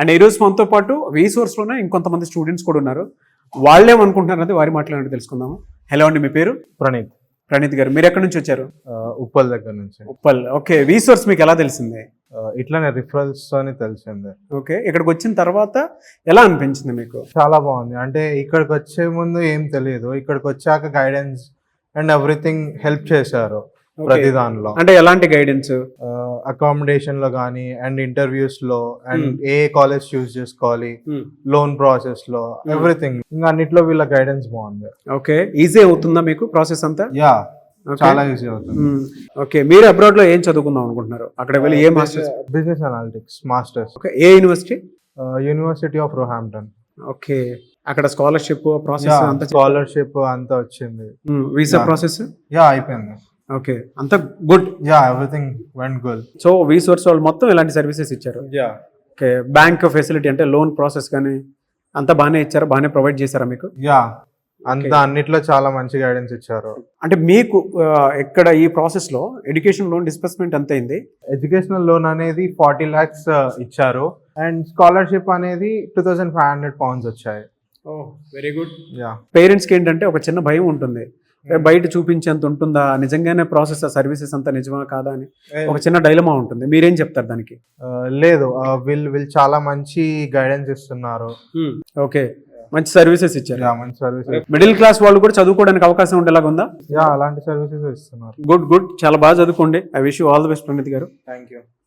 And ఈరోజు మనతో పాటు రీసోర్స్లోనే ఇంకొంతమంది స్టూడెంట్స్ కూడా ఉన్నారు. వాళ్ళేమనుకుంటున్నారు అనేది వారి మాట్లాడి తెలుసుకుందాము. హలో అండి, మీ పేరు? ప్రణీత్ గారు, మీరు ఎక్కడి నుంచి వచ్చారు? ఉప్పల్ దగ్గర నుంచి. ఉప్పల్, ఓకే. రీసోర్స్ మీకు ఎలా తెలిసింది? ఇట్లానే రిఫరల్స్ అని తెలిసింది. ఓకే, ఇక్కడికి వచ్చిన తర్వాత ఎలా అనిపించింది మీకు? చాలా బాగుంది. అంటే ఇక్కడికి వచ్చే ముందు ఏం తెలియదు, ఇక్కడికి వచ్చాక గైడెన్స్ అండ్ ఎవ్రీథింగ్ హెల్ప్ చేశారు ప్రతి దానిలో. అంటే ఎలాంటి గైడెన్స్? అకామిడేషన్ లో కానీ అండ్ ఇంటర్వ్యూస్ లో అండ్ ఏ కాలేజ్ చూస్ చేసుకోవాలి, లోన్ ప్రాసెస్ లో ఎవ్రీథింగ్, ఇంకా అన్నిట్లో వీళ్ళ గైడెన్స్ బాగుంది. ఓకే, ఈజీ అవుతుందా మీకు ప్రాసెస్ అంతా? యా, చాలా ఈజీ అవుతుంది. ఓకే, మీరు అబ్రాడ్ లో ఏం చదువుకుందాం అనుకుంటున్నారు? అక్కడ వెళ్ళి ఏ masters? Business analytics masters. Okay, ఏ university? University of Roehampton. Okay, అక్కడ స్కాలర్షిప్ ప్రాసెస్ అంతా? స్కాలర్షిప్ అంతా వచ్చింది. Visa process? యా, అయిపోయింది. ఓకే, అంతా good. Yeah, everything went good. So వీసోర్స్ వాళ్ళు మొత్తం ఇలాంటి సర్వీసెస్ ఇచ్చారు. యా. ఓకే, బ్యాంక్ ఫెసిలిటీ అంటే లోన్ ప్రాసెస్ కానీ అంతా బాగానే ఇచ్చారా? బాగానే ప్రొవైడ్ చేశారా మీకు? యా, అంతా అన్నిట్లో చాలా మంచి గైడెన్స్ ఇచ్చారు. అంటే మీకు ఇక్కడ ఈ ప్రాసెస్ లో ఎడ్యుకేషన్ లోన్ డిస్బర్స్మెంట్ ఎంత అయింది? ఎడ్యుకేషనల్ లోన్ అనేది 40 lakhs ఇచ్చారు అండ్ స్కాలర్షిప్ అనేది 2500 pounds వచ్చాయి. Very good. యా. పేరెంట్స్ కి ఏంటంటే ఒక చిన్న భయం ఉంటుంది, బయట చూపించేంత ఉంటుందా, నిజంగానే ప్రాసెస్ సర్వీసెస్ అంతా నిజమా కాదా అని ఒక చిన్న డైలమా ఉంటుంది. మీరేం చెప్తారు దానికి? లేదు, వీళ్ళు చాలా మంచి గైడెన్స్ ఇస్తున్నారు. ఓకే, మంచి సర్వీసెస్ ఇచ్చారు. యా, మంచి సర్వీసెస్. మిడిల్ క్లాస్ వాళ్ళు కూడా చదువుకోవడానికి అవకాశం ఉండేలాగా ఉందా? యా, అలాంటి సర్వీసెస్ ఇస్తున్నారు. గుడ్ గుడ్, చాలా బాగా చదువుకోండి. I wish you all the best Praneeth గారు. Thank you.